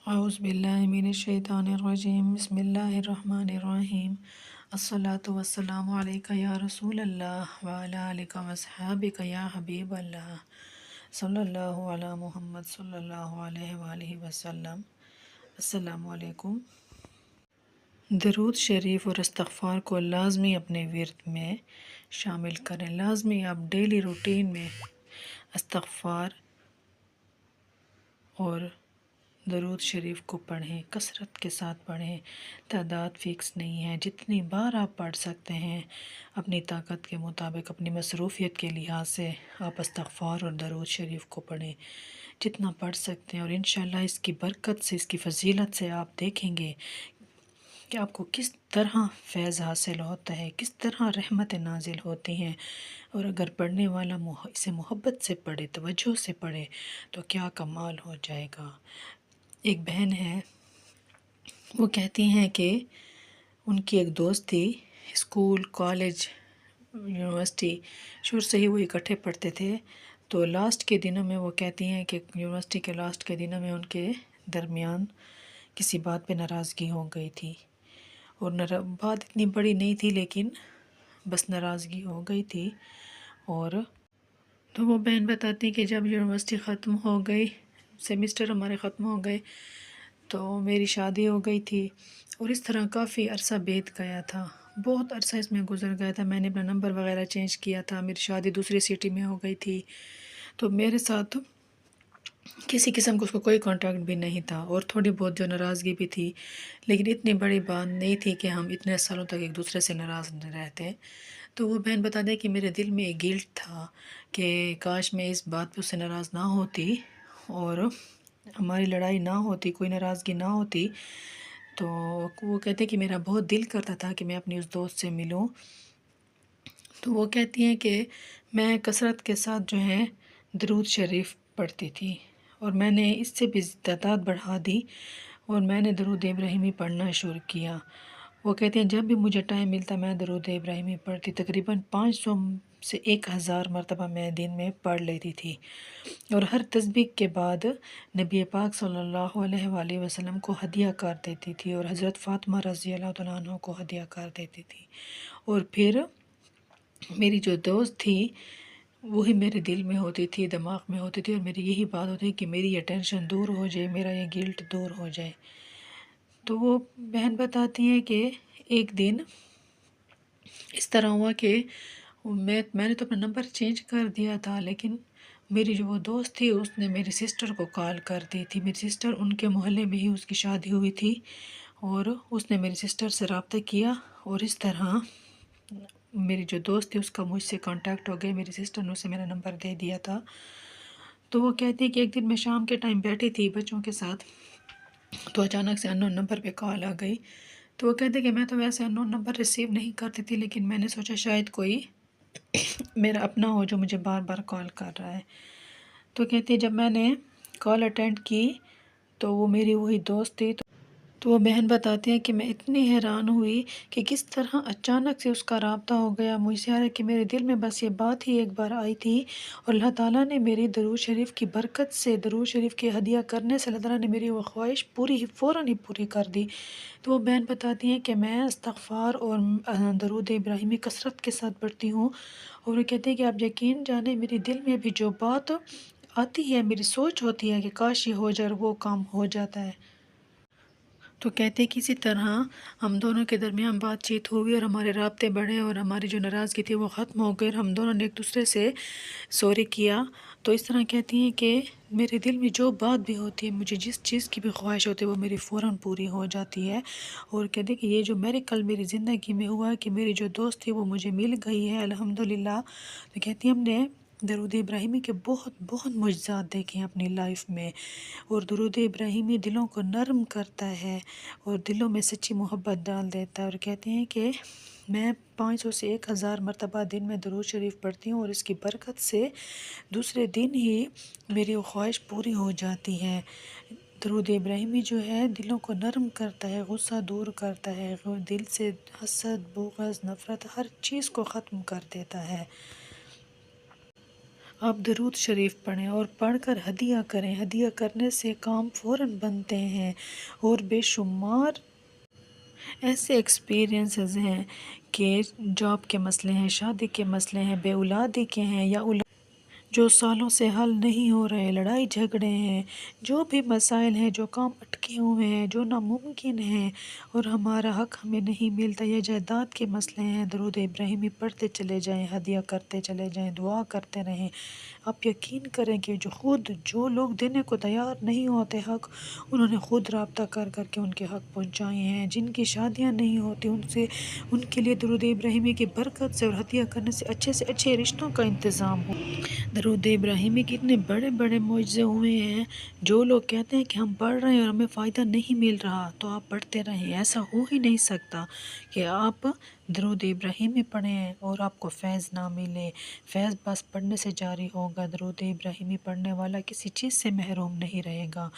اعوذ باللہ من الشیطان الرجیم بسم اللہ الرحمن الرحیم الصلاۃ والسلام علیک یا رسول اللہ وعلی آلک واصحابک یا حبیب اللہ صلی اللہ علی محمد صلی اللہ علیہ وآلہ وسلم۔ السلام علیکم۔ درود شریف اور استغفار کو لازمی اپنے ورد میں شامل کریں۔ لازمی آپ ڈیلی روٹین میں استغفار اور درود شریف کو پڑھیں، کثرت کے ساتھ پڑھیں۔ تعداد فکس نہیں ہے، جتنی بار آپ پڑھ سکتے ہیں اپنی طاقت کے مطابق، اپنی مصروفیت کے لحاظ سے آپ استغفار اور درود شریف کو پڑھیں، جتنا پڑھ سکتے ہیں۔ اور انشاءاللہ اس کی برکت سے، اس کی فضیلت سے آپ دیکھیں گے کہ آپ کو کس طرح فیض حاصل ہوتا ہے، کس طرح رحمت نازل ہوتی ہیں۔ اور اگر پڑھنے والا اسے محبت سے پڑھے، توجہ سے پڑھے، تو کیا کمال ہو جائے گا۔ ایک بہن ہے، وہ کہتی ہیں کہ ان کی ایک دوست تھی، اسکول، کالج، یونیورسٹی شروع سے ہی وہ اکٹھے پڑھتے تھے، تو لاسٹ کے دنوں میں وہ کہتی ہیں کہ یونیورسٹی کے لاسٹ کے دنوں میں ان کے درمیان کسی بات پہ ناراضگی ہو گئی تھی، اور بات اتنی بڑی نہیں تھی لیکن بس ناراضگی ہو گئی تھی۔ اور تو وہ بہن بتاتی کہ جب یونیورسٹی ختم ہو گئی، سیمسٹر ہمارے ختم ہو گئے، تو میری شادی ہو گئی تھی، اور اس طرح کافی عرصہ بیت گیا تھا، بہت عرصہ اس میں گزر گیا تھا۔ میں نے اپنا نمبر وغیرہ چینج کیا تھا، میری شادی دوسری سٹی میں ہو گئی تھی، تو میرے ساتھ کسی قسم کا اس کو کوئی کانٹیکٹ بھی نہیں تھا، اور تھوڑی بہت جو ناراضگی بھی تھی، لیکن اتنی بڑی بات نہیں تھی کہ ہم اتنے سالوں تک ایک دوسرے سے ناراض نہ رہتے۔ تو وہ بہن بتا دے کہ میرے دل میں ایک گلٹ تھا کہ کاش میں اس بات پہ اس سے ناراض نہ ہوتی اور ہماری لڑائی نہ ہوتی، کوئی ناراضگی نہ ہوتی۔ تو وہ کہتے کہ میرا بہت دل کرتا تھا کہ میں اپنی اس دوست سے ملوں۔ تو وہ کہتی ہیں کہ میں کثرت کے ساتھ جو ہے درود شریف پڑھتی تھی، اور میں نے اس سے بھی تعداد بڑھا دی، اور میں نے درود ابراہیمی پڑھنا شروع کیا۔ وہ کہتے ہیں جب بھی مجھے ٹائم ملتا میں درود ابراہیمی پڑھتی، تقریباً 500 سے 1000 مرتبہ میں دن میں پڑھ لیتی تھی، اور ہر تسبیح کے بعد نبی پاک صلی اللہ علیہ وآلہ وسلم کو ہدیہ کر دیتی تھی، اور حضرت فاطمہ رضی اللہ تعالیٰ عنہ کو ہدیہ کر دیتی تھی۔ اور پھر میری جو دوست تھی وہی میرے دل میں ہوتی تھی، دماغ میں ہوتی تھی، اور میری یہی بات ہوتی کہ میری یہ ٹینشن دور ہو جائے، میرا یہ گلٹ دور ہو جائے۔ تو وہ بہن بتاتی ہیں کہ ایک دن اس طرح ہوا کہ میں نے تو اپنا نمبر چینج کر دیا تھا، لیکن میری جو وہ دوست تھی اس نے میری سسٹر کو کال کر دی تھی۔ میری سسٹر، ان کے محلے میں ہی اس کی شادی ہوئی تھی، اور اس نے میری سسٹر سے رابطہ کیا، اور اس طرح میری جو دوست تھی اس کا مجھ سے کانٹیکٹ ہو گیا۔ میری سسٹر نے اسے میرا نمبر دے دیا تھا۔ تو وہ کہتی ہے کہ ایک دن میں شام کے ٹائم بیٹھی تھی بچوں کے ساتھ، تو اچانک سے انون نمبر پہ کال آ گئی۔ تو وہ کہتے کہ میں تو ویسے انون نمبر ریسیو نہیں کرتی تھی، لیکن میں نے سوچا شاید کوئی میرا اپنا ہو جو مجھے بار بار کال کر رہا ہے۔ تو کہتی جب میں نے کال اٹینڈ کی تو وہ میری وہی دوست تھی۔ تو وہ بہن بتاتی ہیں کہ میں اتنی حیران ہوئی کہ کس طرح اچانک سے اس کا رابطہ ہو گیا مجھ سے، کہ میرے دل میں بس یہ بات ہی ایک بار آئی تھی، اور اللہ تعالیٰ نے میری درود شریف کی برکت سے، درود شریف کے ہدیہ کرنے سے اللہ تعالیٰ نے میری وہ خواہش پوری ہی فوراً ہی پوری کر دی۔ تو وہ بہن بتاتی ہیں کہ میں استغفار اور درود ابراہیمی کثرت کے ساتھ پڑھتی ہوں، اور وہ کہتے ہیں کہ آپ یقین جانیں میرے دل میں بھی جو بات آتی ہے، میری سوچ ہوتی ہے کہ کاش یہ ہو جائے، اور وہ کام ہو جاتا ہے۔ تو کہتے کسی طرح ہم دونوں کے درمیان بات چیت ہوئی، اور ہمارے رابطے بڑھے، اور ہماری جو ناراضگی تھی وہ ختم ہو گئی، اور ہم دونوں نے ایک دوسرے سے سوری کیا۔ تو اس طرح کہتی ہیں کہ میرے دل میں جو بات بھی ہوتی ہے، مجھے جس چیز کی بھی خواہش ہوتی ہے وہ میری فوراً پوری ہو جاتی ہے۔ اور کہتے ہیں کہ یہ جو میریکل میری زندگی میں ہوا کہ میری جو دوست تھی وہ مجھے مل گئی ہے الحمدللہ۔ تو کہتی ہیں ہم نے درود ابراہیمی کے بہت بہت معجزات دیکھے ہیں اپنی لائف میں، اور درود ابراہیمی دلوں کو نرم کرتا ہے اور دلوں میں سچی محبت ڈال دیتا ہے۔ اور کہتے ہیں کہ میں 500 سے 1000 مرتبہ دن میں درود شریف پڑھتی ہوں، اور اس کی برکت سے دوسرے دن ہی میری وہ خواہش پوری ہو جاتی ہے۔ درود ابراہیمی جو ہے دلوں کو نرم کرتا ہے، غصہ دور کرتا ہے، دل سے حسد، بغض، نفرت، ہر چیز کو ختم کر دیتا ہے۔ آپ درود شریف پڑھیں اور پڑھ کر ہدیہ کریں۔ ہدیہ کرنے سے کام فوراً بنتے ہیں، اور بے شمار ایسے ایکسپیرینسز ہیں کہ جاب کے مسئلے ہیں، شادی کے مسئلے ہیں، بے اولادی کے ہیں، یا جو سالوں سے حل نہیں ہو رہے، لڑائی جھگڑے ہیں، جو بھی مسائل ہیں، جو کام اٹکے ہوئے ہیں، جو ناممکن ہیں اور ہمارا حق ہمیں نہیں ملتا، یا جائیداد کے مسئلے ہیں، درود ابراہیمی پڑھتے چلے جائیں، ہدیہ کرتے چلے جائیں، دعا کرتے رہیں۔ آپ یقین کریں کہ جو لوگ دینے کو تیار نہیں ہوتے حق، انہوں نے خود رابطہ کر کر کے ان کے حق پہنچائے ہیں۔ جن کی شادیاں نہیں ہوتی، ان کے لیے درود ابراہیمی کی برکت سے اور ہدیہ کرنے سے اچھے رشتوں کا انتظام ہو۔ درود ابراہیمی کے اتنے بڑے بڑے معجزے ہوئے ہیں، جو لوگ کہتے ہیں کہ ہم پڑھ رہے ہیں اور ہمیں فائدہ نہیں مل رہا، تو آپ پڑھتے رہیں۔ ایسا ہو ہی نہیں سکتا کہ آپ درود ابراہیمی پڑھیں اور آپ کو فیض نہ ملے۔ فیض بس پڑھنے سے جاری ہوگا۔ درود ابراہیمی پڑھنے والا کسی چیز سے محروم نہیں رہے گا۔